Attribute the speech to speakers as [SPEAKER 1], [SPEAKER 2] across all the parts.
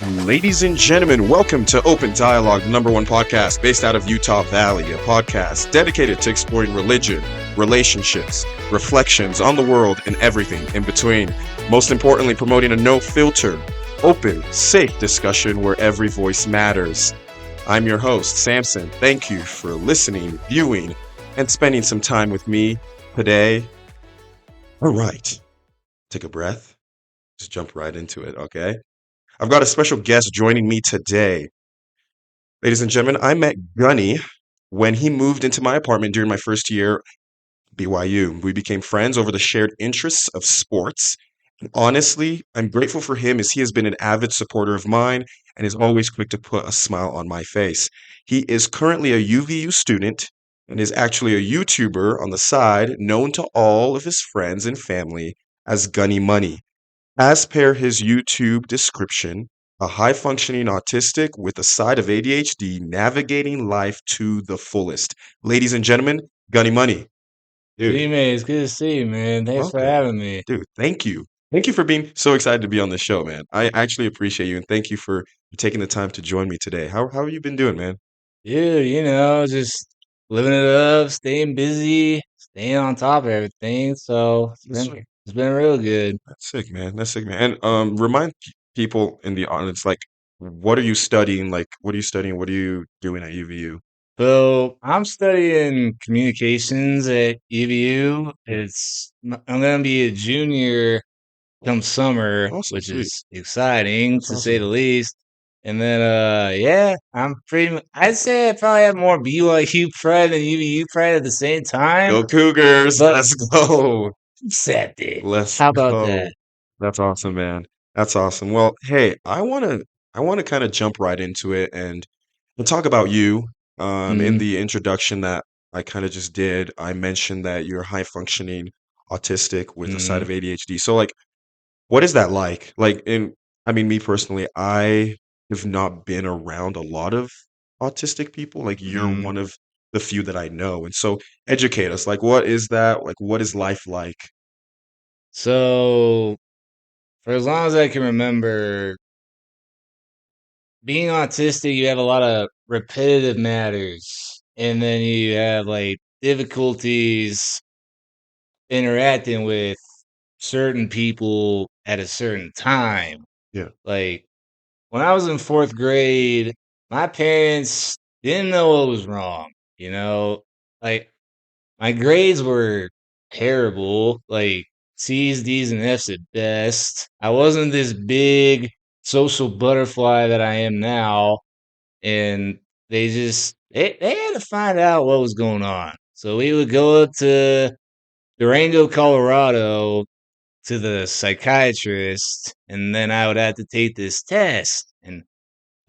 [SPEAKER 1] Ladies and gentlemen, welcome to Open Dialogue, the #1 podcast based out of Utah Valley, a podcast dedicated to exploring religion, relationships, reflections on the world, and everything in between. Most importantly, promoting a no-filter, open, safe discussion where every voice matters. I'm your host, Samson. Thank you for listening, viewing, and spending some time with me today. All right, take a breath. Just jump right into it, okay? I've got a special guest joining me today. Ladies and gentlemen, I met Gunny when he moved into my apartment during my first year BYU. We became friends over the shared interests of sports. And honestly, I'm grateful for him as he has been an avid supporter of mine and is always quick to put a smile on my face. He is currently a UVU student and is actually a YouTuber on the side, known to all of his friends and family as Gunny Money. As per his YouTube description, a high functioning autistic with a side of ADHD navigating life to the fullest. Ladies and gentlemen, Gunny Money. Dude,
[SPEAKER 2] D-Man, it's good to see you, man. Thanks for
[SPEAKER 1] welcome.
[SPEAKER 2] having me.
[SPEAKER 1] Dude, thank you. Thank you for being so excited to be on the show, man. I actually appreciate you and thank you for taking the time to join me today. How have you been doing, man?
[SPEAKER 2] Dude, just living it up, staying busy, staying on top of everything. So it's
[SPEAKER 1] Yes,
[SPEAKER 2] been
[SPEAKER 1] sir.
[SPEAKER 2] it's been real good.
[SPEAKER 1] That's sick, man. That's sick, man. And remind people in the audience, like, what are you studying? Like, what are you studying? What are you doing at UVU?
[SPEAKER 2] So I'm studying communications at UVU. I'm gonna be a junior come summer,
[SPEAKER 1] Awesome,
[SPEAKER 2] which
[SPEAKER 1] sweet.
[SPEAKER 2] is exciting
[SPEAKER 1] That's
[SPEAKER 2] to say
[SPEAKER 1] awesome.
[SPEAKER 2] the least. And then yeah, I'd say I probably have more BYU pride than UVU pride at the same time.
[SPEAKER 1] Go Cougars.
[SPEAKER 2] But
[SPEAKER 1] Let's go.
[SPEAKER 2] accept it.
[SPEAKER 1] Let's
[SPEAKER 2] How about
[SPEAKER 1] go.
[SPEAKER 2] that?
[SPEAKER 1] That's awesome, man. That's awesome. Well, hey, I wanna kind of jump right into it and we'll talk about you. In
[SPEAKER 2] Mhm,
[SPEAKER 1] the introduction that I kind of just did, I mentioned that you're high functioning autistic with a side
[SPEAKER 2] mhm,
[SPEAKER 1] of ADHD. So like what is that like? Like in I mean, me personally, I have not been around a lot of autistic people. Like you're
[SPEAKER 2] mhm.
[SPEAKER 1] one of the few that I know. And so educate us. Like what is that? Like what is life like?
[SPEAKER 2] So, for as long as I can remember, being autistic, you have a lot of repetitive matters, and then you have like difficulties interacting with certain people at a certain time.
[SPEAKER 1] Yeah.
[SPEAKER 2] Like when I was in fourth grade, my parents didn't know what was wrong. You know, like my grades were terrible, like C's, D's, and F's at best. I wasn't this big social butterfly that I am now, and they had to find out what was going on. So we would go up to Durango, Colorado, to the psychiatrist, and then I would have to take this test, and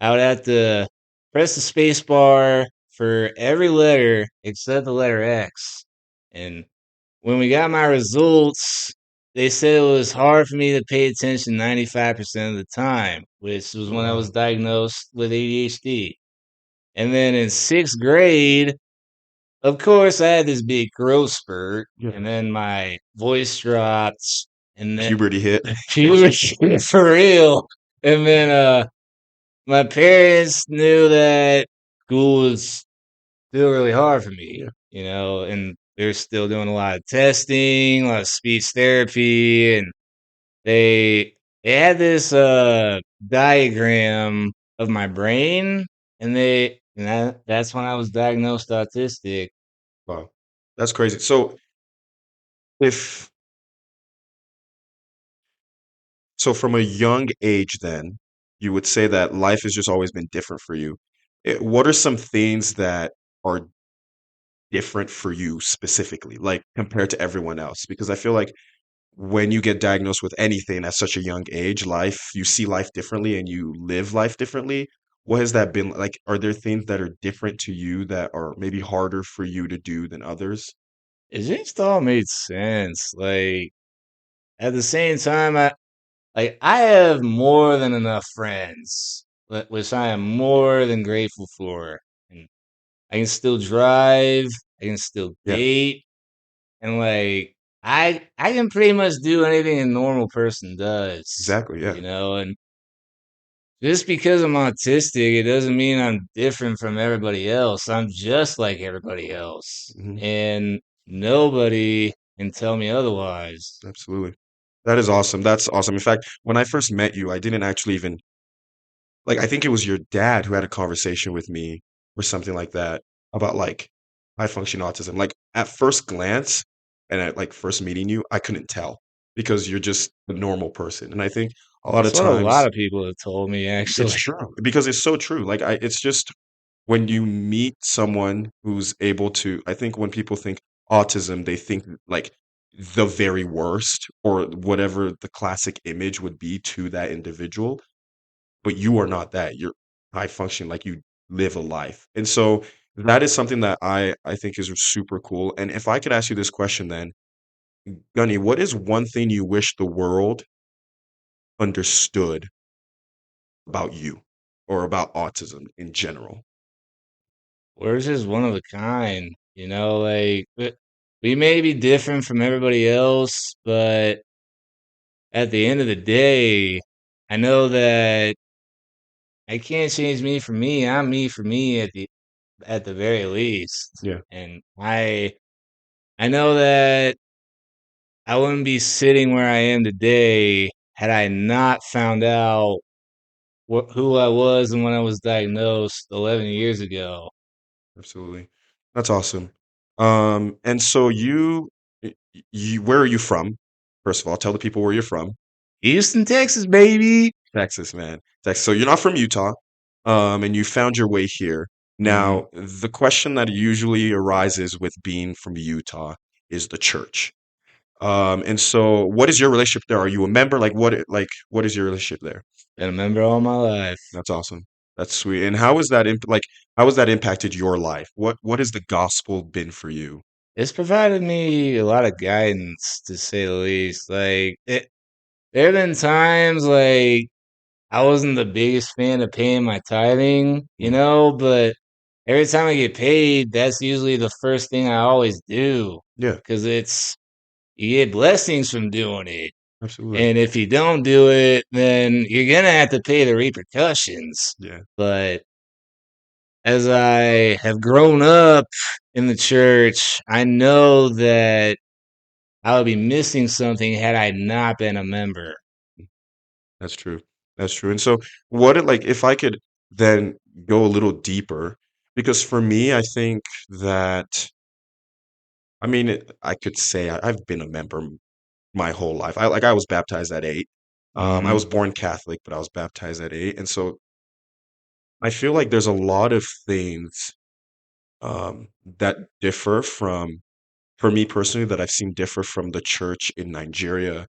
[SPEAKER 2] I would have to press the space bar for every letter except the letter X. And when we got my results, they said it was hard for me to pay attention 95% of the time, which was
[SPEAKER 1] Oh,
[SPEAKER 2] when I was
[SPEAKER 1] wow.
[SPEAKER 2] diagnosed with ADHD. And then in sixth grade, of course, I had this big growth spurt,
[SPEAKER 1] Yeah.
[SPEAKER 2] and then my voice dropped, and then
[SPEAKER 1] Puberty hit.
[SPEAKER 2] puberty for real. And then my parents knew that school was still really hard for me,
[SPEAKER 1] Yeah.
[SPEAKER 2] and they're still doing a lot of testing, a lot of speech therapy, and they they had this diagram of my brain, that's when I was diagnosed autistic.
[SPEAKER 1] Wow. That's crazy. So if so from a young age then, you would say that life has just always been different for you. What are some things that are different for you specifically, like compared to everyone else? Because I feel like when you get diagnosed with anything at such a young age, you see life differently and you live life differently. What has that been like? Are there things that are different to you that are maybe harder for you to do than others?
[SPEAKER 2] It just all made sense. Like at the same time, I have more than enough friends, which I am more than grateful for. And I can still drive, I can still
[SPEAKER 1] Yeah,
[SPEAKER 2] date, and like I can pretty much do anything a normal person does,
[SPEAKER 1] exactly. Yeah.
[SPEAKER 2] and just because I'm autistic, it doesn't mean I'm different from everybody else. I'm just like everybody else.
[SPEAKER 1] Mhm.
[SPEAKER 2] And nobody can tell me otherwise.
[SPEAKER 1] Absolutely. That is awesome. That's awesome. In fact, when I first met you, I didn't actually even like I think it was your dad who had a conversation with me or something like that about like high function autism. Like at first glance and at like first meeting you, I couldn't tell because you're just a normal person. And I think a lot of
[SPEAKER 2] That's what a lot
[SPEAKER 1] times
[SPEAKER 2] of people have told me,
[SPEAKER 1] it's
[SPEAKER 2] actually.
[SPEAKER 1] true because it's so true. Like it's just when you meet someone who's able to, I think when people think autism, they think like the very worst or whatever the classic image would be to that individual, but you are not that. You're high function, like you live a life. And so that is something that I think is super cool. And if I could ask you this question then, Gunny, what is one thing you wish the world understood about you or about autism in general?
[SPEAKER 2] We're just one of a kind, like we may be different from everybody else, but at the end of the day, I know that I can't change me for me. I'm me for me at the very least.
[SPEAKER 1] Yeah,
[SPEAKER 2] And I know that I wouldn't be sitting where I am today had I not found out who I was and when I was diagnosed 11 years ago.
[SPEAKER 1] absolutely. That's awesome. And so you where are you from? First of all, tell the people where you're from.
[SPEAKER 2] Houston, Texas, baby.
[SPEAKER 1] Texas, man. Texas. So you're not from Utah, and you found your way here.
[SPEAKER 2] Mhm.
[SPEAKER 1] Now, the question that usually arises with being from Utah is the church. And so what is your relationship there? Are you a member? What is your relationship there?
[SPEAKER 2] Been a member all my life.
[SPEAKER 1] That's awesome. That's sweet. And how has that how has that impacted your life? What has the gospel been for you?
[SPEAKER 2] It's provided me a lot of guidance, to say the least. There have been times I wasn't the biggest fan of paying my tithing,
[SPEAKER 1] Mm,
[SPEAKER 2] but every time I get paid, that's usually the first thing I always do
[SPEAKER 1] yeah,
[SPEAKER 2] because you get blessings from doing it.
[SPEAKER 1] absolutely.
[SPEAKER 2] And if you don't do it, then you're gonna have to pay the repercussions.
[SPEAKER 1] Yeah.
[SPEAKER 2] But as I have grown up in the church, I know that I would be missing something had I not been a member.
[SPEAKER 1] That's true. That's true. And so if I could then go a little deeper, because for me, I think that I could say I've been a member my whole life. I was baptized at 8. I
[SPEAKER 2] Mhm.
[SPEAKER 1] was born Catholic, but I was baptized at 8. And so I feel like there's a lot of things that differ for me personally, that I've seen differ from the church in Nigeria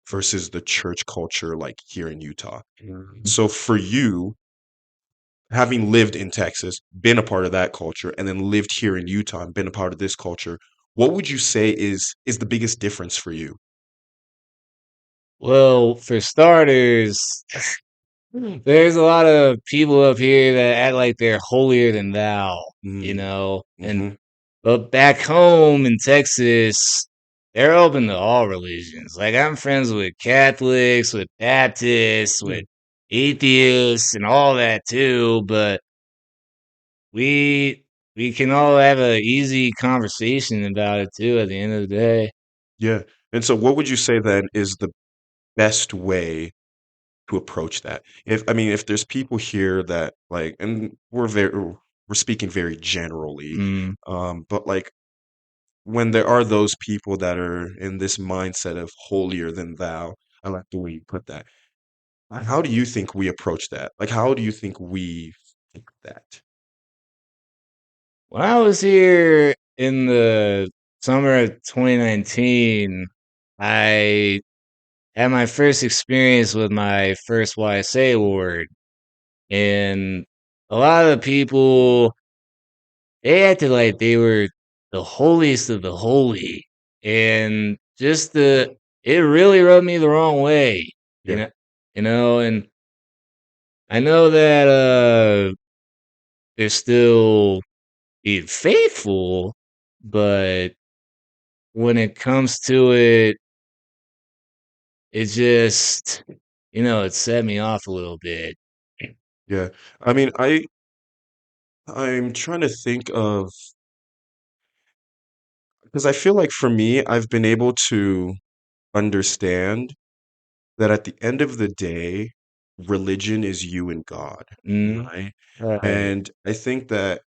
[SPEAKER 1] versus the church culture like here in Utah. So for you, having lived in Texas, been a part of that culture, and then lived here in Utah and been a part of this culture, what would you say is the biggest difference for you?
[SPEAKER 2] Well, for starters, there's a lot of people up here that act like they're holier than thou,
[SPEAKER 1] Mm,
[SPEAKER 2] and
[SPEAKER 1] mhm,
[SPEAKER 2] but back home in Texas, they're open to all religions. Like I'm friends with Catholics, with Baptists,
[SPEAKER 1] yeah,
[SPEAKER 2] with atheists, and all that too. But we we can all have a easy conversation about it too. At the end of the day,
[SPEAKER 1] yeah. And so what would you say then is the best way to approach that? If there's people here that like, and we're speaking very generally,
[SPEAKER 2] mm.
[SPEAKER 1] but like when there are those people that are in this mindset of holier than thou, I like the way you put that. How do you think we approach that? Like, how do you think we fix that?
[SPEAKER 2] When I was here in the summer of 2019, I had my first experience with my first YSA award. And a lot of the people, they acted like they were the holiest of the holy. And it really rubbed me the wrong way, you
[SPEAKER 1] Yeah,
[SPEAKER 2] know, and I know that, they're still being faithful, but when it comes to it, it just, it set me off a little bit.
[SPEAKER 1] Yeah. I mean, I'm trying to think of because I feel like for me, I've been able to understand that at the end of the day, religion is you and God,
[SPEAKER 2] Mm,
[SPEAKER 1] right?
[SPEAKER 2] right.
[SPEAKER 1] And I think that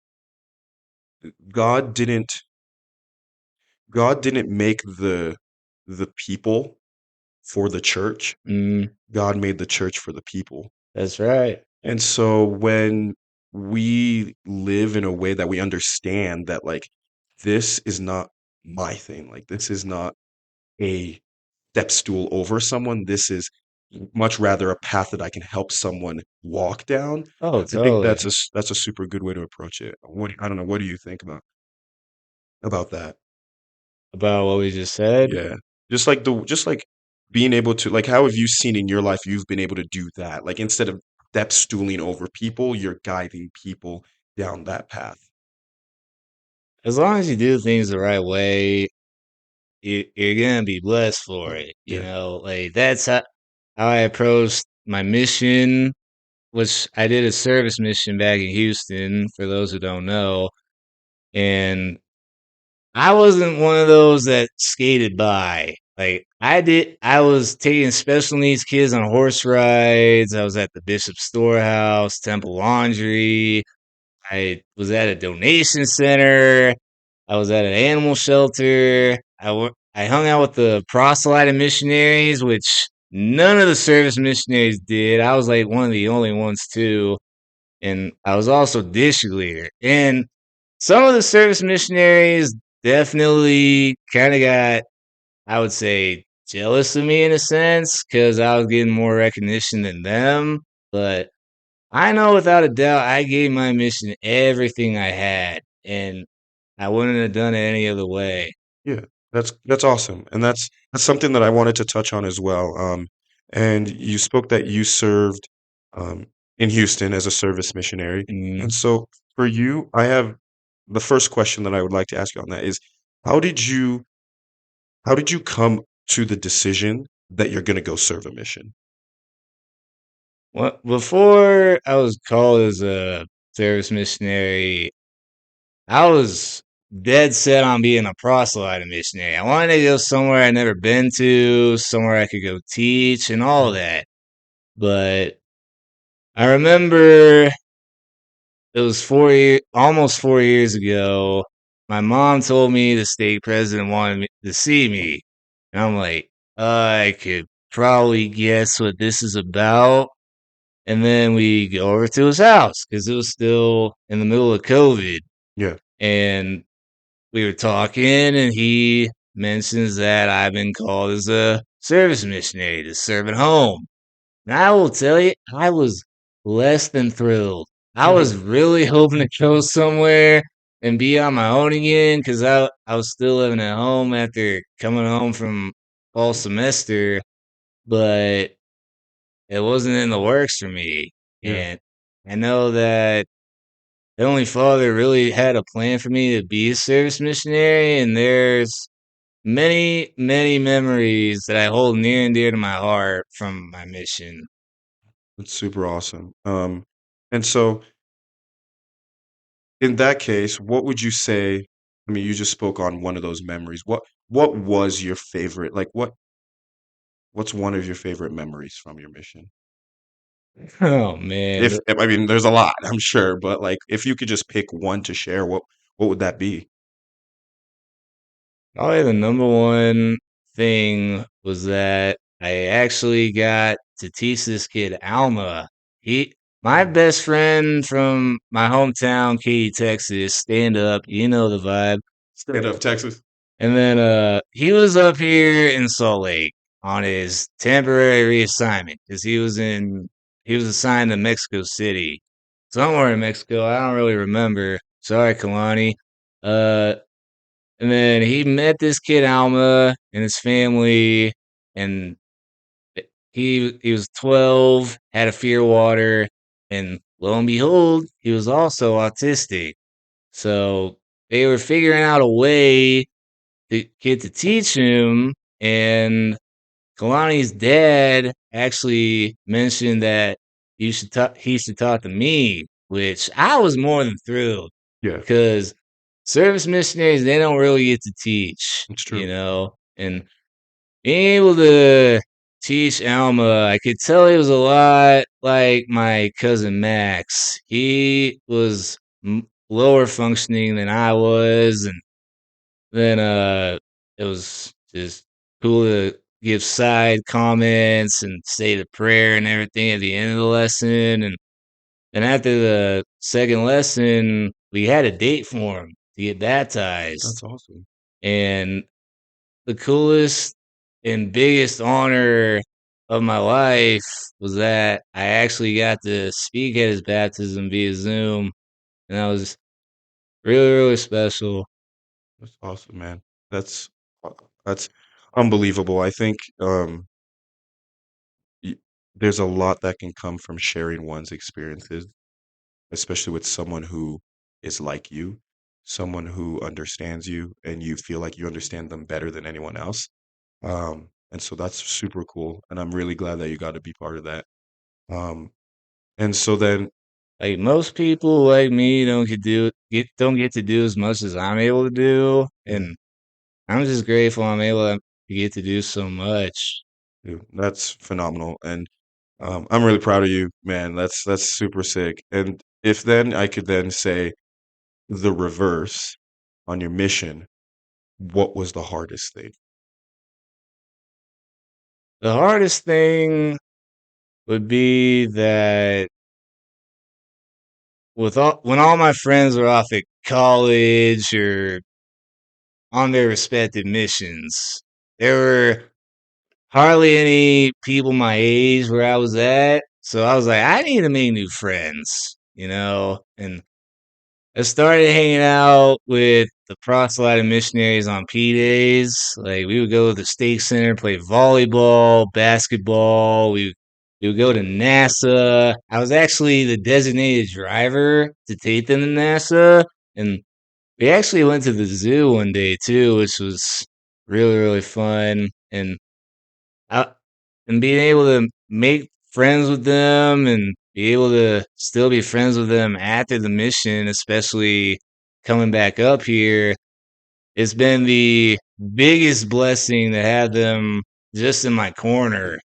[SPEAKER 1] God didn't God didn't make the people for the church.
[SPEAKER 2] Mm,
[SPEAKER 1] God made the church for the people.
[SPEAKER 2] that's right.
[SPEAKER 1] And so when we live in a way that we understand that like this is not my thing, like this is not a step stool over someone, this is much rather a path that I can help someone walk down.
[SPEAKER 2] Oh,
[SPEAKER 1] I think
[SPEAKER 2] totally.
[SPEAKER 1] that's a super good way to approach it. I don't know, what do you think about that?
[SPEAKER 2] About what we just said.
[SPEAKER 1] Yeah. Just like being able to like how have you seen in your life you've been able to do that? Like instead of step stooling over people, you're guiding people down that path.
[SPEAKER 2] As long as you do things the right way, you're gonna be blessed for it. You
[SPEAKER 1] Yeah.
[SPEAKER 2] know, like that's how I approached my mission, which I did a service mission back in Houston, for those who don't know. And I wasn't one of those that skated by. Like I was taking special needs kids on horse rides. I was at the Bishop Storehouse, Temple Laundry. I was at a donation center. I was at an animal shelter. I hung out with the proselyte missionaries, which none of the service missionaries did. I was like one of the only ones too. And I was also dish leader. And some of the service missionaries definitely kind of got, I would say, jealous of me in a sense because I was getting more recognition than them. But I know without a doubt I gave my mission everything I had, and I wouldn't have done it any other way.
[SPEAKER 1] Yeah. That's awesome. And that's something that I wanted to touch on as well. And you spoke that you served um in Houston as a service missionary.
[SPEAKER 2] Mm.
[SPEAKER 1] And so for you, I have the first question that I would like to ask you on that is how did you how did you come to the decision that you're going to go serve a mission?
[SPEAKER 2] Well, before I was called as a service missionary, I was dead set on being a proselyte missionary. I wanted to go somewhere I'd never been to, somewhere I could go teach, and all
[SPEAKER 1] Mhm.
[SPEAKER 2] that. But I remember it was almost 4 years ago. My mom told me the state president wanted me to see me. And I'm like, I could probably guess what this is about. And then we go over to his house because it was still in the middle of COVID.
[SPEAKER 1] Yeah.
[SPEAKER 2] And we were talking, and he mentions that I've been called as a service missionary to serve at home. And I will tell you, I was less than thrilled. I was really hoping to go somewhere and be on my own again because I was still living at home after coming home from fall semester, but it wasn't in the works for me.
[SPEAKER 1] Yeah.
[SPEAKER 2] And I know that Heavenly Father really had a plan for me to be a service missionary, and there's many, many memories that I hold near and dear to my heart from my mission.
[SPEAKER 1] That's super awesome. And so in that case, what would you say? I mean, you just spoke on one of those memories. What was your favorite? Like what's one of your favorite memories from your mission?
[SPEAKER 2] Oh man,
[SPEAKER 1] If I mean, there's a lot, I'm sure, but like if you could just pick one to share, what would that be?
[SPEAKER 2] probably the number one thing was that I actually got to teach this kid Alma. My
[SPEAKER 1] Mm.
[SPEAKER 2] best friend from my hometown, Katy, Texas, stand up, you know the vibe.
[SPEAKER 1] Stand up, Texas.
[SPEAKER 2] And then he was up here in Salt Lake on his temporary reassignment because he was assigned to Mexico City. Somewhere in Mexico. I don't really remember. Sorry, Kalani. Uh and then he met this kid Alma and his family, and he was 12, had a fear water, and lo and behold, he was also autistic. So they were figuring out a way to get to teach him, and Kalani's dad actually mentioned that he used to talk to me, which I was more than thrilled
[SPEAKER 1] Yeah,
[SPEAKER 2] because service missionaries, they don't really get to teach,
[SPEAKER 1] it's
[SPEAKER 2] you
[SPEAKER 1] true.
[SPEAKER 2] know, and being able to teach Alma, I could tell he was a lot like my cousin Max. He was lower functioning than I was, and then it was just cool to give side comments and say the prayer and everything at the end of the lesson. And after the second lesson, we had a date for him to get
[SPEAKER 1] That's
[SPEAKER 2] baptized.
[SPEAKER 1] awesome.
[SPEAKER 2] And the coolest and biggest honor of my life was that I actually got to speak at his baptism via Zoom. And that was really, really special.
[SPEAKER 1] That's awesome, man. That's uh, that's unbelievable. I think y- there's a lot that can come from sharing one's experiences, especially with someone who is like you, someone who understands you, and you feel like you understand them better than anyone else. And so that's super cool, and I'm really glad that you got to be part of that. Um, and so then,
[SPEAKER 2] Like most people like me don't get to do as much as I'm able to do.
[SPEAKER 1] yeah,
[SPEAKER 2] And I'm just grateful I'm able to get to do so much.
[SPEAKER 1] dude, that's phenomenal, and I'm really proud of you, man. That's super sick. And if then I could then say the reverse on your mission, what was the hardest thing?
[SPEAKER 2] The hardest thing would be that when all my friends are off at college or on their respective missions, there were hardly any people my age where I was at. So I was like, I need to make new friends, you know? And I started hanging out with the proselyte missionaries on P days. Like we would go to the state center, play volleyball, basketball. We would go to NASA. I was actually the designated driver to take them to NASA, and we actually went to the zoo one day too, which was really really fun. I, and being able to make friends with them and be able to still be friends with them after the mission, especially coming back up here, it's been the biggest blessing to have them just in my corner.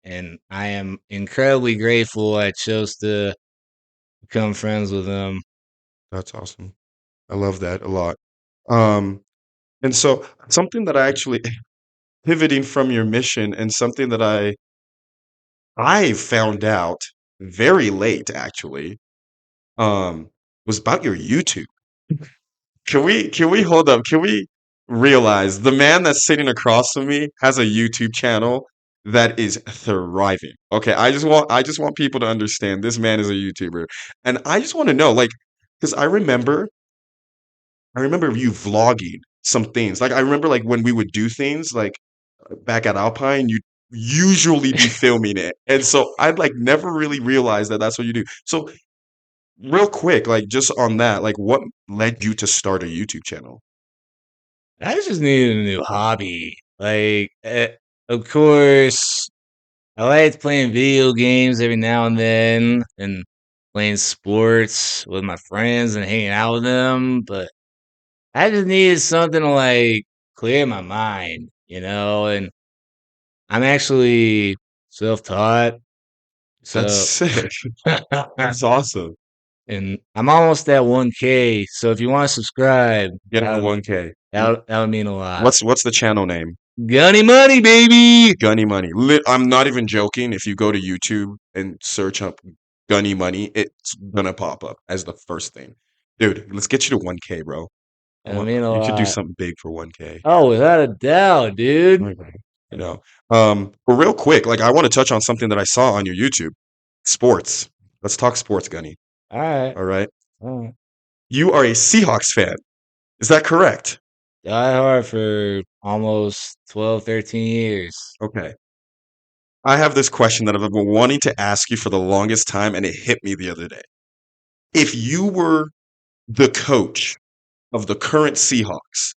[SPEAKER 2] And I am incredibly grateful I chose to become friends with them.
[SPEAKER 1] That's awesome. I love that a lot. Um, and so something that I actually pivoting from your mission and something that I found out very late actually, um, was about your YouTube. Can we hold up? Can we realize the man that's sitting across from me has a YouTube channel that is thriving. Okay, I just want people to understand this man is a YouTuber. And I just want to know, like, because I remember you vlogging some things. Like I remember like when we would do things like back at Alpine, you'd usually be filming it. And so I'd like never really realized that that's what you do. So real quick, like just on that, like what led you to start a YouTube channel?
[SPEAKER 2] I just needed a new hobby. Of course, I liked playing video games every now and then and playing sports with my friends and hanging out with them, but I just needed something to like clear my mind, you know, and I'm actually self-taught,
[SPEAKER 1] That's
[SPEAKER 2] so
[SPEAKER 1] sick. That's awesome.
[SPEAKER 2] and I'm almost at 1K, so if you want to subscribe,
[SPEAKER 1] Get on 1K.
[SPEAKER 2] that would mean a lot.
[SPEAKER 1] What's the channel name?
[SPEAKER 2] Gunny money, baby.
[SPEAKER 1] Gunny Money. I'm not even joking. If you go to YouTube and search up Gunny Money, it's gonna pop up as the first thing. Dude, let's get you to 1K, bro. I
[SPEAKER 2] That would
[SPEAKER 1] want
[SPEAKER 2] mean a
[SPEAKER 1] you could do
[SPEAKER 2] lot.
[SPEAKER 1] something big for 1K.
[SPEAKER 2] Oh, without a doubt, dude.
[SPEAKER 1] Okay. You know. But real quick, like I want to touch on something that I saw on your YouTube. Sports. Let's talk sports, Gunny.
[SPEAKER 2] All right.
[SPEAKER 1] All right.
[SPEAKER 2] All right.
[SPEAKER 1] You are a Seahawks fan. Is that correct?
[SPEAKER 2] Die hard for almost 12, 13 years.
[SPEAKER 1] Okay. I have this question that I've been wanting to ask you for the longest time, and it hit me the other day. If you were the coach of the current Seahawks,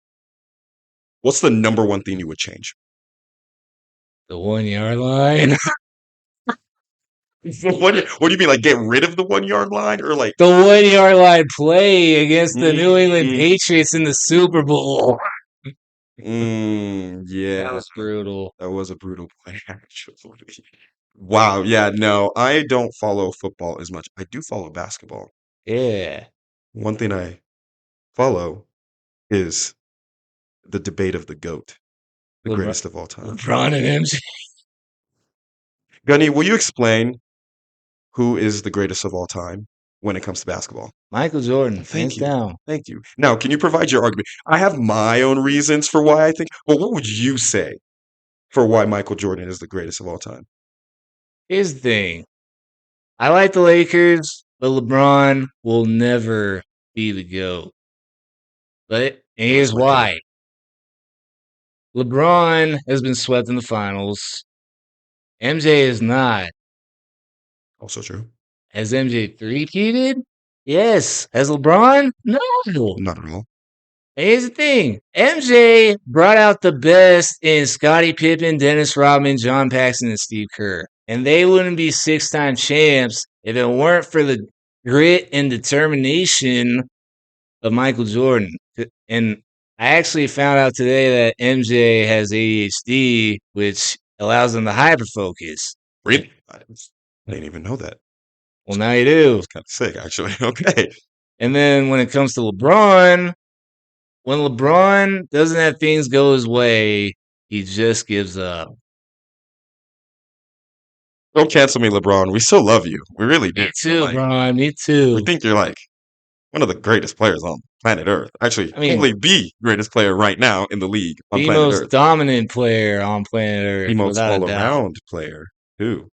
[SPEAKER 1] what's the number one thing you would change?
[SPEAKER 2] The 1 yard line.
[SPEAKER 1] What do you mean? Like get rid of the 1 yard line, or like?
[SPEAKER 2] The 1 yard line play against the New England
[SPEAKER 1] Mm,
[SPEAKER 2] Patriots in the Super Bowl. That
[SPEAKER 1] yeah,
[SPEAKER 2] was brutal.
[SPEAKER 1] that was a brutal play, actually. Wow. Yeah. No, I don't follow football as much. I do follow basketball.
[SPEAKER 2] Yeah.
[SPEAKER 1] One thing I follow is the debate of the GOAT, the
[SPEAKER 2] LeBron,
[SPEAKER 1] greatest of all time.
[SPEAKER 2] LeBron and MJ.
[SPEAKER 1] Gunny, will you explain who is the greatest of all time when it comes to basketball?
[SPEAKER 2] Michael Jordan, hands
[SPEAKER 1] Thank you.
[SPEAKER 2] down.
[SPEAKER 1] Thank you. Now, can you provide your argument? I have my own reasons for why I think, but what would you say for why Michael Jordan is the greatest of all time?
[SPEAKER 2] Here's the thing. I like the Lakers, but LeBron will never be the GOAT. And
[SPEAKER 1] I'll
[SPEAKER 2] here's
[SPEAKER 1] explain why.
[SPEAKER 2] why. LeBron has been swept in the finals. MJ is not.
[SPEAKER 1] Also true.
[SPEAKER 2] Has MJ three-peated? Yes. Has LeBron? No.
[SPEAKER 1] Not at all.
[SPEAKER 2] And here's the thing. MJ brought out the best in Scottie Pippen, Dennis Rodman, John Paxson, and Steve Kerr. And they wouldn't be six-time champs if it weren't for the grit and determination of Michael Jordan. And I actually found out today that MJ has ADHD, which allows him to hyperfocus.
[SPEAKER 1] Really? I didn't even know that.
[SPEAKER 2] Well, now you do.
[SPEAKER 1] It's kind of sick, actually. Okay.
[SPEAKER 2] And then when it comes to LeBron, when LeBron doesn't have things go his way, he just gives up.
[SPEAKER 1] Don't cancel me, LeBron. We still love you. We really do.
[SPEAKER 2] Me too,
[SPEAKER 1] Like,
[SPEAKER 2] LeBron. Me
[SPEAKER 1] we
[SPEAKER 2] too.
[SPEAKER 1] think you're like one of the greatest players on planet Earth. Actually,
[SPEAKER 2] I mean,
[SPEAKER 1] probably the greatest player right now in the league on
[SPEAKER 2] the
[SPEAKER 1] planet
[SPEAKER 2] most
[SPEAKER 1] Earth.
[SPEAKER 2] dominant player on planet
[SPEAKER 1] The
[SPEAKER 2] Earth,
[SPEAKER 1] most
[SPEAKER 2] without a doubt.
[SPEAKER 1] all-around player, too.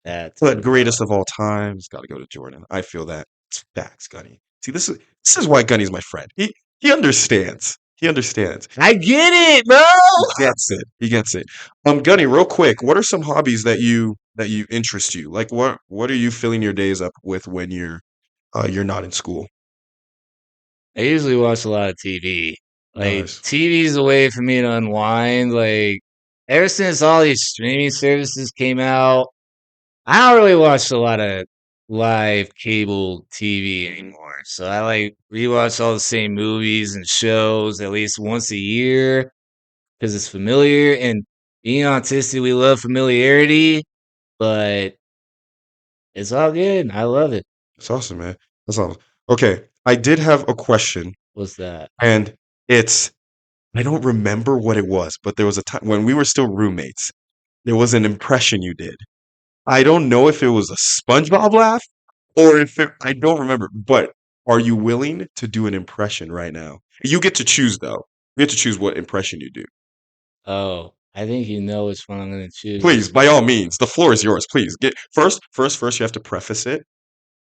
[SPEAKER 2] That
[SPEAKER 1] But
[SPEAKER 2] too.
[SPEAKER 1] greatest of all time has got to go to Jordan. I feel that. It's facts, Gunny. See, this is why Gunny's my friend. He understands. He understands.
[SPEAKER 2] I get it, bro.
[SPEAKER 1] He gets it. He gets it. Gunny, real quick, what are some hobbies that you interest you? Like what are you filling your days up with when you're not in school?
[SPEAKER 2] I usually watch a lot of TV. Like
[SPEAKER 1] Nice.
[SPEAKER 2] TV is a way for me to unwind. Like ever since all these streaming services came out, I don't really watch a lot of live cable TV anymore. So I like rewatch all the same movies and shows at least once a year because it's familiar. And being autistic, we love familiarity, but it's all good. I love it.
[SPEAKER 1] That's awesome, man. That's awesome. Okay, I did have a question,
[SPEAKER 2] What's that?
[SPEAKER 1] and it's I don't remember what it was, but there was a time when we were still roommates. There was an impression you did. I don't know if it was a SpongeBob laugh or if I don't remember, but are you willing to do an impression right now? You get to choose though. You get to choose what impression you do.
[SPEAKER 2] Oh, I think you know which one I'm going to
[SPEAKER 1] Please,
[SPEAKER 2] choose.
[SPEAKER 1] by all means, the floor is yours. Please get first. You have to preface it,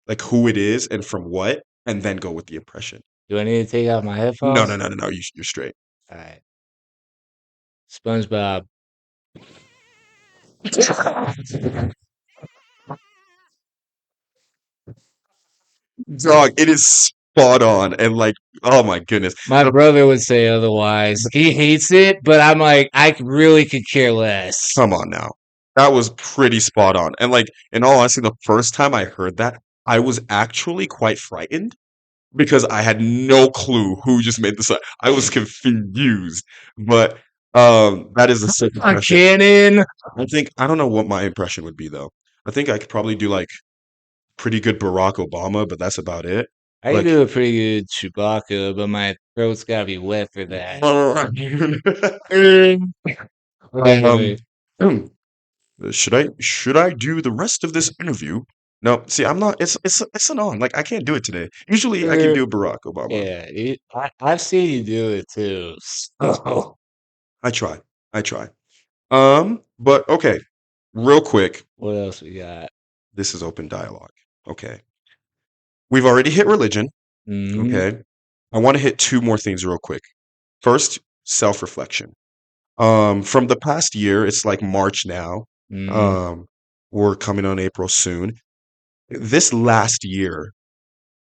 [SPEAKER 1] like who it is and from what, and then go with the impression.
[SPEAKER 2] Do I need to take off my
[SPEAKER 1] No, no,
[SPEAKER 2] headphones?
[SPEAKER 1] no, no, no. You're straight.
[SPEAKER 2] All right. SpongeBob.
[SPEAKER 1] Dog, it is spot on, and like, oh my goodness.
[SPEAKER 2] My brother would say otherwise. He hates it, but I'm like, I really could care less.
[SPEAKER 1] Come on now. That was pretty spot on. And like, in all honesty, the first time I heard that, I was actually quite frightened because I had no clue who just made this up. I was confused. But that is a sick
[SPEAKER 2] A
[SPEAKER 1] impression.
[SPEAKER 2] cannon.
[SPEAKER 1] I don't know what my impression would be though. I think I could probably do like pretty good Barack Obama, but that's about it.
[SPEAKER 2] I can
[SPEAKER 1] Like
[SPEAKER 2] do a pretty good Chewbacca, but my throat's gotta be wet for that.
[SPEAKER 1] um
[SPEAKER 2] Anyway,
[SPEAKER 1] should I do the rest of this interview? No, see, I'm not. It's an on. Like I can't do it today. Usually, I can do Barack Obama.
[SPEAKER 2] yeah, I've seen you do it too. So,
[SPEAKER 1] I try. I try. But okay, real quick.
[SPEAKER 2] what else we got?
[SPEAKER 1] This is open dialogue. Okay, we've already hit religion.
[SPEAKER 2] Hmm.
[SPEAKER 1] Okay, I want to hit two more things real quick. First, self-reflection. From the past year, it's like March now.
[SPEAKER 2] Hmm.
[SPEAKER 1] Um, we're coming on April soon. This last year,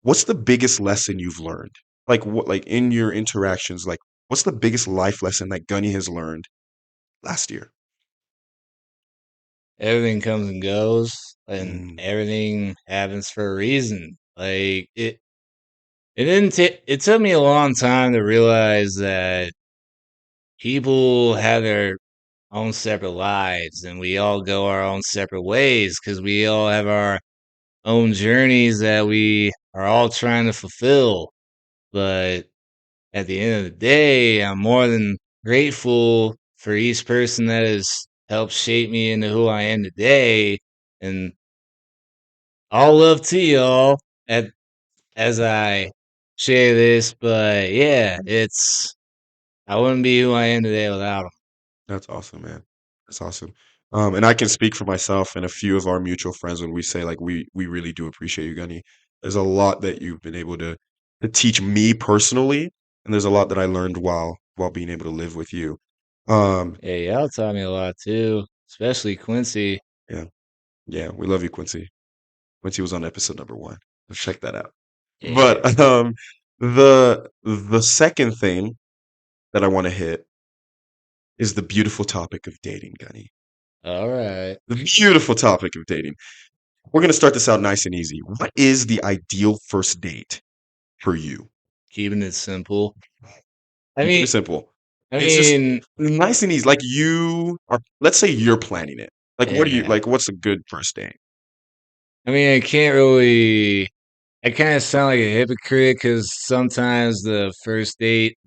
[SPEAKER 1] what's the biggest lesson you've learned? Like what like in your interactions, like what's the biggest life lesson that Gunny has learned last year?
[SPEAKER 2] everything comes and goes, and
[SPEAKER 1] Mm,
[SPEAKER 2] everything happens for a reason. Like it didn't. It took me a long time to realize that people have their own separate lives, and we all go our own separate ways because we all have our own journeys that we are all trying to fulfill. But at the end of the day, I'm more than grateful for each person that has helped shape me into who I am today. And all love to y'all at, as I share this. But yeah, I wouldn't be who I am today without them.
[SPEAKER 1] that's awesome, man. That's awesome. And I can speak for myself and a few of our mutual friends when we say like we really do appreciate you, Gunny. There's a lot that you've been able to teach me personally, and there's a lot that I learned while being able to live with you. Um,
[SPEAKER 2] Yeah, y'all taught me a lot too, especially Quincy.
[SPEAKER 1] yeah, yeah, we love you, Quincy. Quincy was on episode number one. Let's check that out.
[SPEAKER 2] Yeah.
[SPEAKER 1] But the second thing that I want to hit is the beautiful topic of dating, Gunny.
[SPEAKER 2] All right.
[SPEAKER 1] The beautiful topic of dating. We're gonna start this out nice and easy. What is the ideal first date for you?
[SPEAKER 2] Keeping it simple. I
[SPEAKER 1] Keeping
[SPEAKER 2] mean,
[SPEAKER 1] it simple.
[SPEAKER 2] I
[SPEAKER 1] It's just
[SPEAKER 2] mean,
[SPEAKER 1] nice and easy. Like you are, let's say you're planning it. Like, what do you
[SPEAKER 2] yeah.
[SPEAKER 1] like? What's a good first date?
[SPEAKER 2] I mean, I can't really. I kind of sound like a hypocrite because sometimes the first date,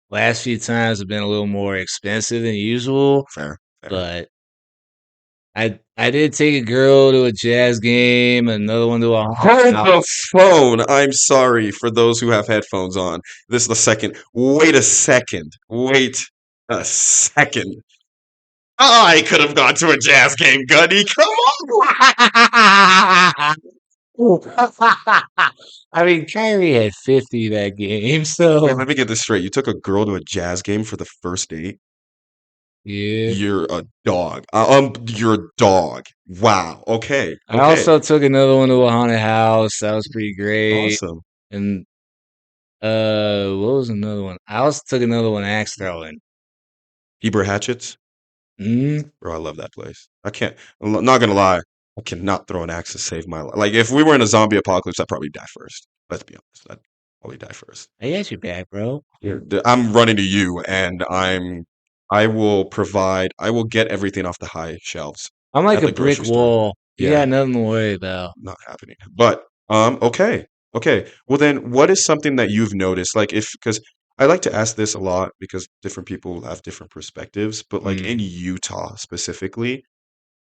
[SPEAKER 2] last few times have been a little more expensive than usual.
[SPEAKER 1] Fair, fair.
[SPEAKER 2] But I did take a girl to a jazz game, another one to a haunted
[SPEAKER 1] Hold the
[SPEAKER 2] house.
[SPEAKER 1] phone. I'm sorry for those who have headphones on. This is the second. Wait a second. Wait a second. I could have gone to a jazz game, Gunny. Come on.
[SPEAKER 2] I mean, Kyrie had 50 that game,
[SPEAKER 1] Wait,
[SPEAKER 2] so
[SPEAKER 1] let me get this straight. You took a girl to a jazz game for the first date?
[SPEAKER 2] yeah.
[SPEAKER 1] You're a dog. You're a dog. Wow. Okay.
[SPEAKER 2] I
[SPEAKER 1] Okay.
[SPEAKER 2] also took another one to a haunted house. That was pretty great.
[SPEAKER 1] Awesome.
[SPEAKER 2] And what was another one? I also took another one axe throwing.
[SPEAKER 1] Heber Hatchets?
[SPEAKER 2] Mm,
[SPEAKER 1] Bro, I love that place. I can't, not gonna lie. I cannot throw an axe to save my life. Like, if we were in a zombie apocalypse, I'd probably die first. Let's be honest. I'd probably die first.
[SPEAKER 2] I got your back, bro.
[SPEAKER 1] Yeah. I'm running to you, and I will provide, I will get everything off the high shelves
[SPEAKER 2] I'm like
[SPEAKER 1] at
[SPEAKER 2] a
[SPEAKER 1] the
[SPEAKER 2] brick
[SPEAKER 1] grocery store.
[SPEAKER 2] wall. You
[SPEAKER 1] Yeah.
[SPEAKER 2] got nothing to worry about.
[SPEAKER 1] Not happening. But okay. Okay. Well then what is something that you've noticed? Like if because I like to ask this a lot because different people have different perspectives, but like in
[SPEAKER 2] Mm.
[SPEAKER 1] Utah specifically,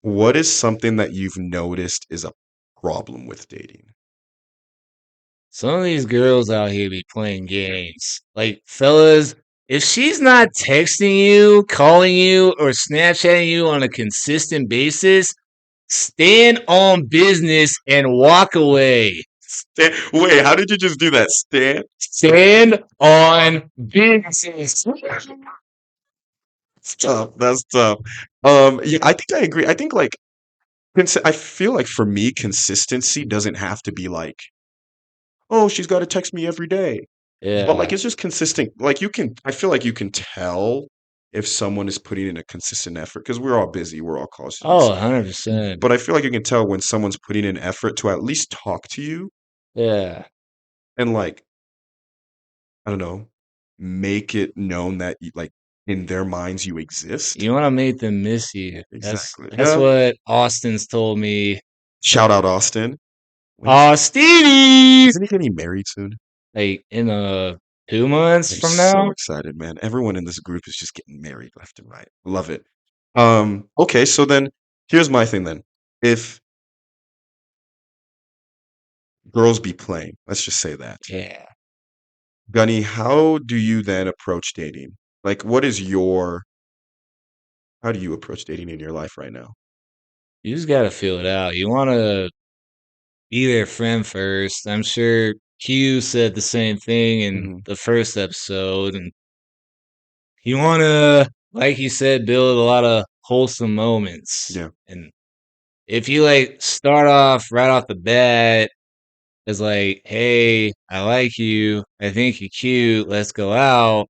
[SPEAKER 1] what is something that you've noticed is a problem with dating?
[SPEAKER 2] Some of these girls out here be playing games. Like, fellas, if she's not texting you, calling you, or Snapchatting you on a consistent basis, stand on business and walk away.
[SPEAKER 1] Wait, how did you just do that, Stan?
[SPEAKER 2] Stand on business.
[SPEAKER 1] That's tough. That's tough. Yeah, I think I agree. I think like I feel like for me, consistency doesn't have to be like, oh, she's got to text me every day. But like
[SPEAKER 2] Yeah.
[SPEAKER 1] it's just consistent. Like you can, I feel like you can tell if someone is putting in a consistent effort because we're all busy, we're all college students.
[SPEAKER 2] Oh, 100%.
[SPEAKER 1] But I feel like you can tell when someone's putting in effort to at least talk to you
[SPEAKER 2] Yeah.
[SPEAKER 1] and like, I don't know, make it known that like in their minds you exist.
[SPEAKER 2] You want to make them miss you.
[SPEAKER 1] Exactly.
[SPEAKER 2] That's
[SPEAKER 1] Yeah.
[SPEAKER 2] what Austin's told me.
[SPEAKER 1] Shout out Austin. When is
[SPEAKER 2] Oh, Stevie!
[SPEAKER 1] isn't he getting married soon?
[SPEAKER 2] Like in 2 months
[SPEAKER 1] I'm
[SPEAKER 2] from
[SPEAKER 1] so
[SPEAKER 2] now.
[SPEAKER 1] excited, man. Everyone in this group is just getting married left and right. Love it. Okay, so then here's my thing then. If girls be playing, let's just say that.
[SPEAKER 2] Yeah.
[SPEAKER 1] Gunny, how do you then approach dating? Like how do you approach dating in your life right now?
[SPEAKER 2] You just gotta feel it out. You wanna be their friend first. I'm sure Q said the same thing in
[SPEAKER 1] Hmm.
[SPEAKER 2] the first episode, and you wanna, like you said, build a lot of wholesome moments.
[SPEAKER 1] Yeah.
[SPEAKER 2] And if you like start off right off the bat as like, "Hey, I like you. I think you're cute. Let's go out,"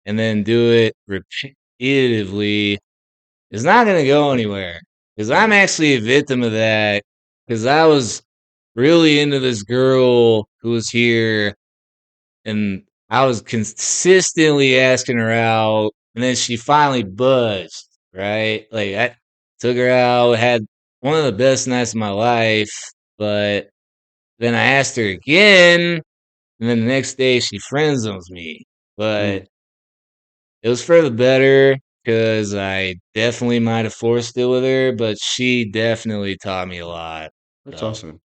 [SPEAKER 2] and then do it repeatedly, it's not gonna go anywhere. Because I'm
[SPEAKER 1] Mm,
[SPEAKER 2] actually a victim of that. Because I was really into this girl who was here, and I was consistently asking her out, and then she finally buzzed, right? Like, I took her out, had one of the best nights of my life, but then I asked her again, and then the next day she friend zones me.
[SPEAKER 1] mm,
[SPEAKER 2] But it was for the better because I definitely might have forced it with her, but she definitely taught me a lot.
[SPEAKER 1] that's
[SPEAKER 2] So
[SPEAKER 1] awesome.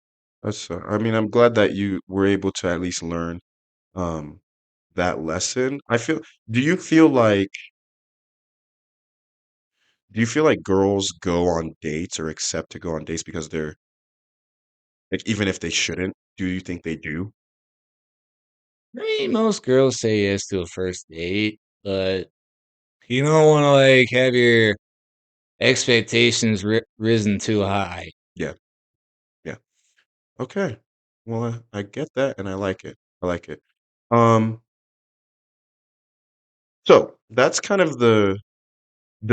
[SPEAKER 1] I mean, I'm glad that you were able to at least learn um that lesson. Do you feel like girls go on dates or accept to go on dates because they're like even if they shouldn't, do you think they do?
[SPEAKER 2] I mean, most girls say yes to a first date, but you don't want to like have your expectations risen too high.
[SPEAKER 1] Yeah, yeah. Okay. Well, I get that and I like it. I like it. Um, so that's kind of the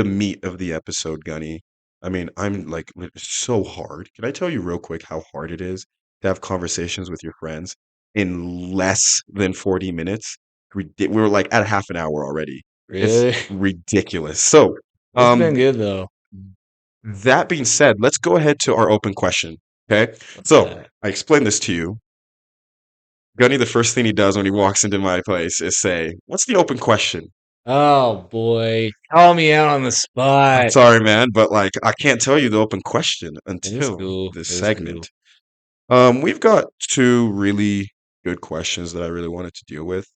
[SPEAKER 1] meat of the episode, Gunny. I mean, I'm like it's so hard. Can I tell you real quick how hard it is to have conversations with your friends in less than 40 minutes? We were like at half an hour already. It's
[SPEAKER 2] Really,
[SPEAKER 1] ridiculous. So,
[SPEAKER 2] it's been
[SPEAKER 1] um,
[SPEAKER 2] good though.
[SPEAKER 1] that being said, let's go ahead to our open question. Okay.
[SPEAKER 2] What's
[SPEAKER 1] So
[SPEAKER 2] that?
[SPEAKER 1] I explained this to you. Gunny, the first thing he does when he walks into my place is say, "What's the open question?"
[SPEAKER 2] Oh boy, call me out on the
[SPEAKER 1] I'm
[SPEAKER 2] spot.
[SPEAKER 1] sorry, man, but like I can't tell you the open question
[SPEAKER 2] It was
[SPEAKER 1] until
[SPEAKER 2] cool.
[SPEAKER 1] this
[SPEAKER 2] It was cool.
[SPEAKER 1] segment. We've got two really good questions that I really wanted to deal with.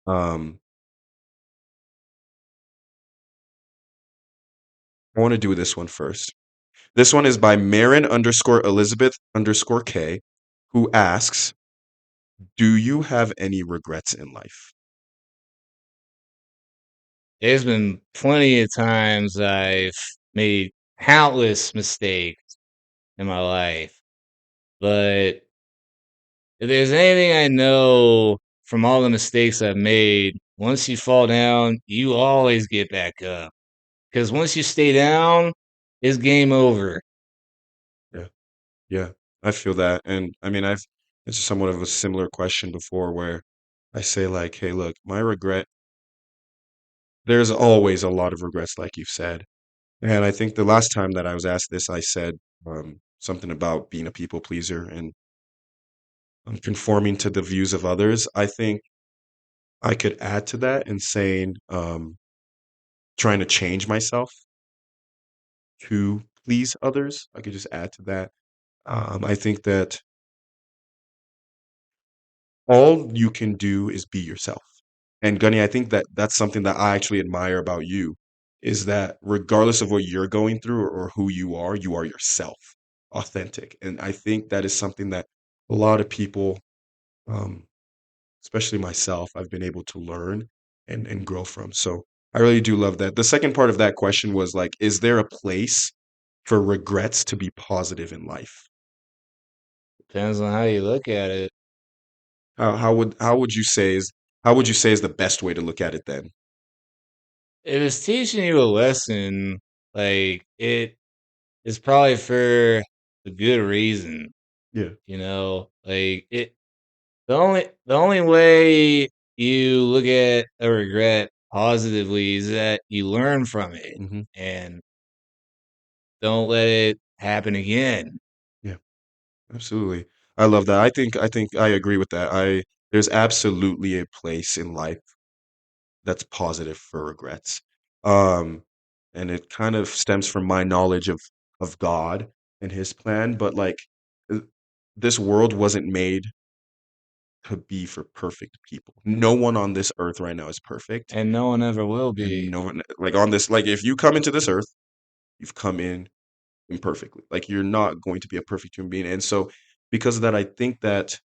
[SPEAKER 1] Um, I want to do this one first. This one is by Marin underscore Elizabeth underscore K, who asks, "Do you have any regrets in life?"
[SPEAKER 2] There's been plenty of times I've made countless mistakes in my life, but if there's anything I know from all the mistakes I've made, once you fall down, you always get back up. Because once you stay down, it's game over.
[SPEAKER 1] Yeah, yeah, I feel that, and I mean, I've it's somewhat of a similar question before where I say like, "Hey, look, my regret." There's always a lot of regrets, like you've said. And I think the last time that I was asked this, I said something about being a people pleaser and conforming to the views of others. I think I could add to that in saying trying to change myself to please others. I could just add to that. I think that all you can do is be yourself. And Gunny, I think that that's something that I actually admire about you is that regardless of what you're going through or who you are yourself, authentic. And I think that is something that a lot of people, um, especially myself, I've been able to learn and grow from. So I really do love that. The second part of that question was like, is there a place for regrets to be positive in life?
[SPEAKER 2] Depends on how you look at it.
[SPEAKER 1] How would you say is how would you say is the best way to look at it then?
[SPEAKER 2] If it's teaching you a lesson, like it is probably for a good reason,
[SPEAKER 1] Yeah.
[SPEAKER 2] Like it the only way you look at a regret positively is that you learn from it
[SPEAKER 1] Hmm.
[SPEAKER 2] and don't let it happen again.
[SPEAKER 1] Yeah. Absolutely. I love that. I think I agree with that. I There's absolutely a place in life that's positive for regrets. Um and it kind of stems from my knowledge of God and his plan, but like uh, this world wasn't made to be for perfect people. No one on this earth right now is perfect.
[SPEAKER 2] And no one ever will
[SPEAKER 1] And
[SPEAKER 2] be.
[SPEAKER 1] no one like on this like if you come into this earth, you've come in imperfectly. Like you're not going to be a perfect human being. And so because of that, I think that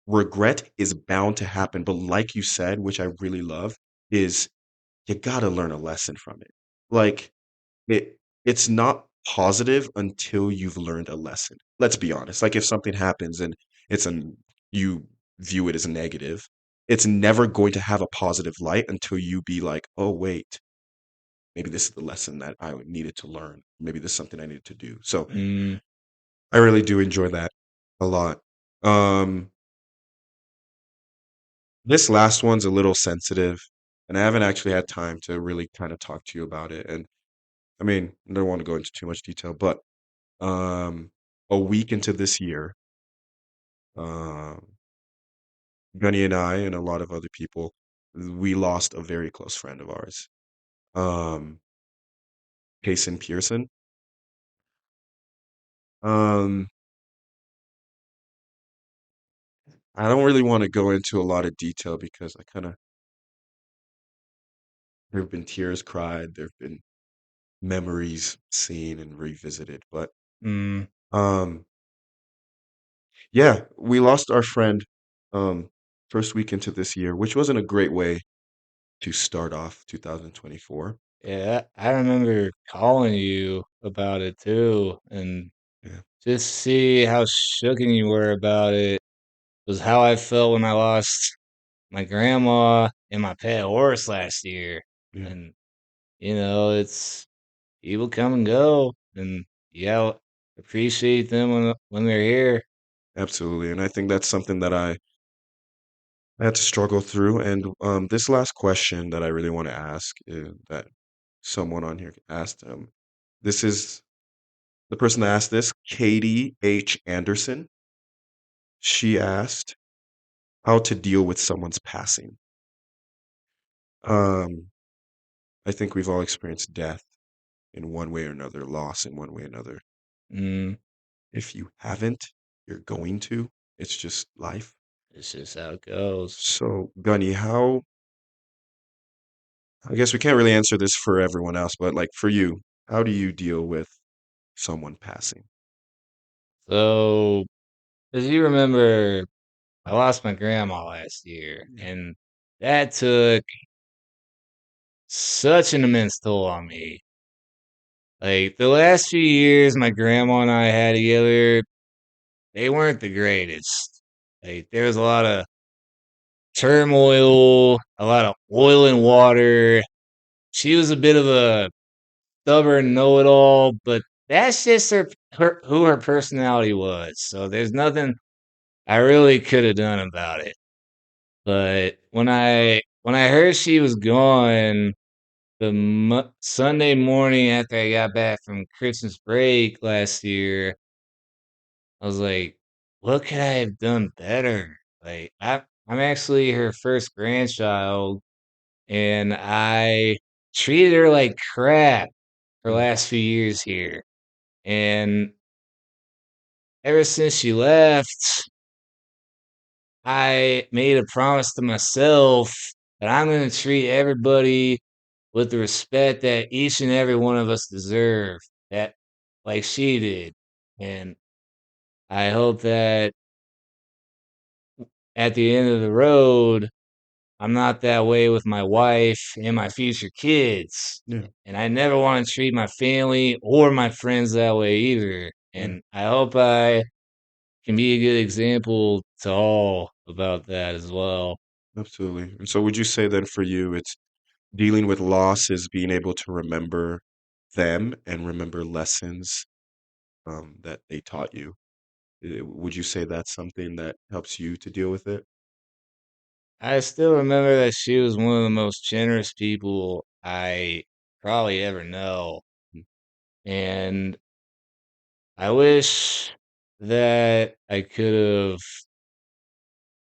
[SPEAKER 1] regret is bound to happen, but like you said, which I really love, is you gotta learn a lesson from it. Like it's not positive until you've learned a lesson. Let's be honest. Like if something happens and it's an you view it as a negative, it's never going to have a positive light until you be like, oh wait, maybe this is the lesson that I needed to learn. Maybe this is something I needed to do. So
[SPEAKER 2] Mm,
[SPEAKER 1] I really do enjoy that a lot. Um, this last one's a little sensitive, and I haven't actually had time to really kind of talk to you about it. And I mean, I don't want to go into too much detail, but um, a week into this year, um, Gunny and I and a lot of other people, we lost a very close friend of ours, um, Payson Pearson. Um, I don't really want to go into a lot of detail because I kind of there have been tears cried, there have been memories seen and revisited, but
[SPEAKER 2] mm,
[SPEAKER 1] um, yeah, we lost our friend um first week into this year, which wasn't a great way to start off 2024.
[SPEAKER 2] yeah, I remember calling you about it too, and
[SPEAKER 1] Yeah,
[SPEAKER 2] just see how shooken you were about it was how I felt when I lost my grandma and my pet horse last year.
[SPEAKER 1] yeah,
[SPEAKER 2] And it's people come and go, and yeah, appreciate them when they're here.
[SPEAKER 1] absolutely. And I think that's something that I had to struggle through. And this last question that I really want to ask is that someone on here asked this is the person that asked this, Katie H. Anderson. She asked how to deal with someone's passing. Um, I think we've all experienced death in one way or another, loss in one way or another.
[SPEAKER 2] Mm,
[SPEAKER 1] If you haven't, you're going to. It's just life.
[SPEAKER 2] it's just how it goes.
[SPEAKER 1] So, Gunny, how, I guess we can't really answer this for everyone else, but like for you, how do you deal with someone passing?
[SPEAKER 2] So, as you remember, I lost my grandma last year,
[SPEAKER 1] Yeah.
[SPEAKER 2] and that took such an immense toll on me. Like the last few years my grandma and I had together, they weren't the greatest. Like there was a lot of turmoil, a lot of oil and water. She was a bit of a stubborn know-it-all, but that's just her who her personality was. So there's nothing I really could have done about it. But when I heard she was gone Sunday morning after I got back from Christmas break last year, I was like, what could I have done better? Like I'm actually her first grandchild, and I treated her like crap her
[SPEAKER 1] Mm,
[SPEAKER 2] last few years here. And ever since she left, I made a promise to myself that I'm going to treat everybody with the respect that each and every one of us deserve, that like she did. And I hope that at the end of the road, I'm not that way with my wife and my future kids.
[SPEAKER 1] yeah,
[SPEAKER 2] And I never want to treat my family or my friends that way either.
[SPEAKER 1] yeah,
[SPEAKER 2] And I hope I can be a good example to all about that as well.
[SPEAKER 1] absolutely. And so would you say then for you, it's dealing with loss is being able to remember them and remember lessons that they taught you? Would you say that's something that helps you to deal with it?
[SPEAKER 2] I still remember that she was one of the most generous people I probably ever know.
[SPEAKER 1] Mm,
[SPEAKER 2] And I wish that I could have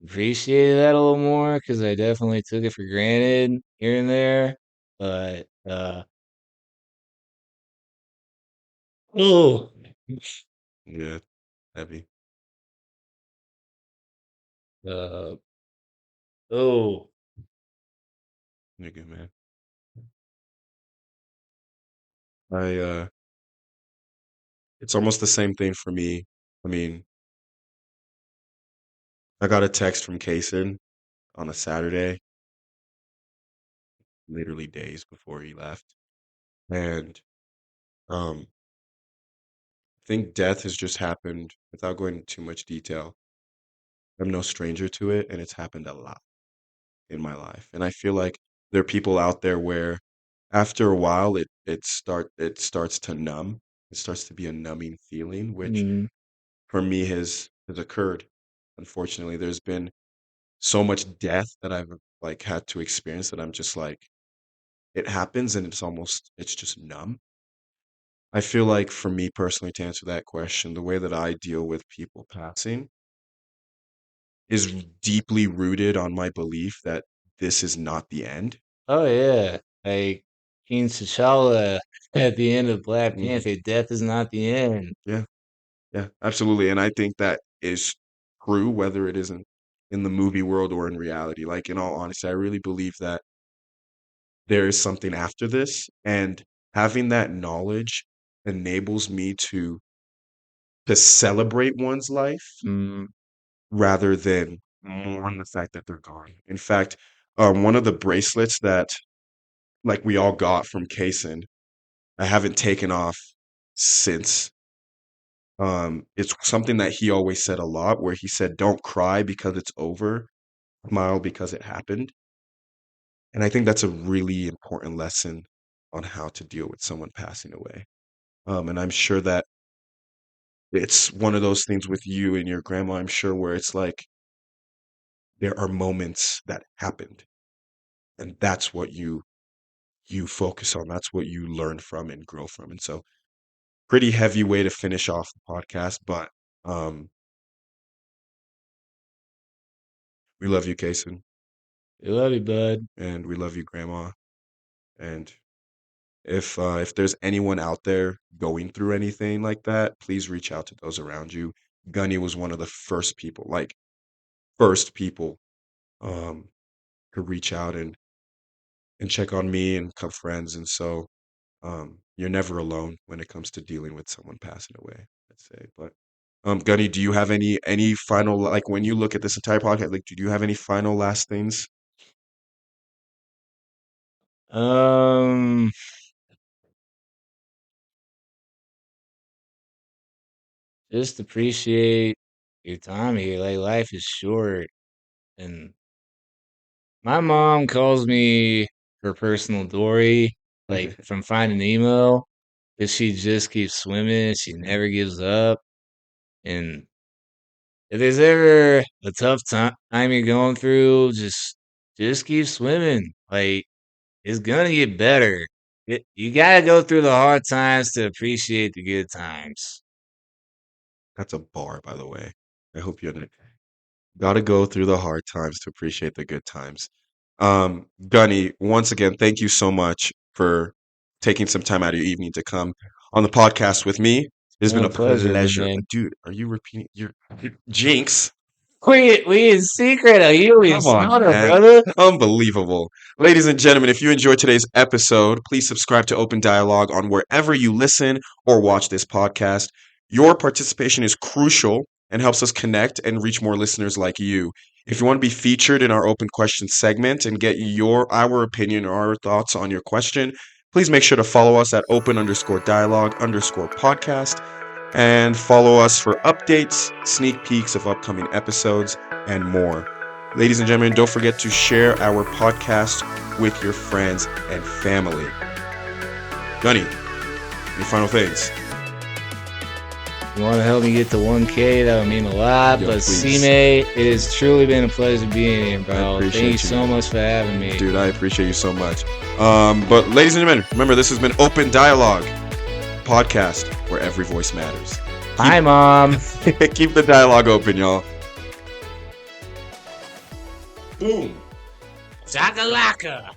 [SPEAKER 2] appreciated that a little more because I definitely took it for granted here and there. But oh,
[SPEAKER 1] yeah, heavy.
[SPEAKER 2] uh, oh,
[SPEAKER 1] You're good, man. I it's almost the same thing for me. I mean, I got a text from Kaysen on a Saturday, literally days before he left. And I think death has just happened without going into too much detail. I'm no stranger to it, and it's happened a lot in my life. And I feel like there are people out there where after a while, it starts to numb. It starts to be a numbing feeling, which
[SPEAKER 2] Mm.
[SPEAKER 1] for me has occurred. Unfortunately, there's been so much death that I've like had to experience that I'm just like it happens and it's just numb. I feel like for me personally to answer that question, the way that I deal with people passing is deeply rooted on my belief that this is not the end.
[SPEAKER 2] Oh yeah, like King T'Challa at the end of Black
[SPEAKER 1] Mhm.
[SPEAKER 2] Panther. Death is not the end.
[SPEAKER 1] Yeah, yeah, absolutely. And I think that is true, whether it isn't in the movie world or in reality. Like, in all honesty, I really believe that there is something after this, and having that knowledge enables me to celebrate one's life
[SPEAKER 2] Mm.
[SPEAKER 1] rather than mourn the fact that they're gone. In fact, one of the bracelets that like we all got from Kason, I haven't taken off since. It's something that he always said a lot, where he said, "Don't cry because it's over, smile because it happened." And I think that's a really important lesson on how to deal with someone passing away. And I'm sure that it's one of those things with you and your grandma, I'm sure, where it's like there are moments that happened, and that's what you focus on. That's what you learn from and grow from. And so, pretty heavy way to finish off the podcast, but um, we love you, Kason,
[SPEAKER 2] We love you, bud.
[SPEAKER 1] and we love you, Grandma. And if there's anyone out there going through anything like that, please reach out to those around you. Gunny was one of the first people, like first people, um, to reach out and check on me and become friends. And so, you're never alone when it comes to dealing with someone passing away, I'd say. But Gunny, do you have any final like when you look at this entire podcast, like do you have any final last things?
[SPEAKER 2] Um, just appreciate your time here. Like life is short, and my mom calls me her personal Dory, like from Finding Nemo, because she just keeps swimming. She never gives up, and if there's ever a tough time you're going through, just keep swimming. Like it's gonna get better. You gotta go through the hard times to appreciate the good times.
[SPEAKER 1] That's a bar, by the way. I hope you gotta go through the hard times to appreciate the good times. Gunny, once again, thank you so much for taking some time out of your evening to come on the podcast with me. It's been
[SPEAKER 2] My
[SPEAKER 1] a
[SPEAKER 2] pleasure,
[SPEAKER 1] pleasure.
[SPEAKER 2] man.
[SPEAKER 1] Dude, are you repeating your jinx?
[SPEAKER 2] We in secret. Are you in
[SPEAKER 1] Come on,
[SPEAKER 2] sauna,
[SPEAKER 1] man.
[SPEAKER 2] brother?
[SPEAKER 1] Unbelievable. Ladies and gentlemen, if you enjoyed today's episode, please subscribe to Open Dialogue on wherever you listen or watch this podcast. Your participation is crucial and helps us connect and reach more listeners like you. If you want to be featured in our open question segment and get our opinion or our thoughts on your question, please make sure to follow us at open_dialogue_podcast and follow us for updates, sneak peeks of upcoming episodes, and more. Ladies and gentlemen, don't forget to share our podcast with your friends and family. Gunny, any final things?
[SPEAKER 2] You want to help me get to 1K? That would mean a lot.
[SPEAKER 1] Yo,
[SPEAKER 2] But
[SPEAKER 1] please.
[SPEAKER 2] Sime, it has truly been a pleasure being here, bro.
[SPEAKER 1] appreciate
[SPEAKER 2] Thank you
[SPEAKER 1] you,
[SPEAKER 2] so
[SPEAKER 1] man.
[SPEAKER 2] much for having me.
[SPEAKER 1] Dude, I appreciate you so much. But ladies and gentlemen, remember this has been Open Dialogue podcast where every voice matters.
[SPEAKER 2] Hi, Mom.
[SPEAKER 1] Keep the dialogue open, y'all. Boom.
[SPEAKER 2] Chakalaka.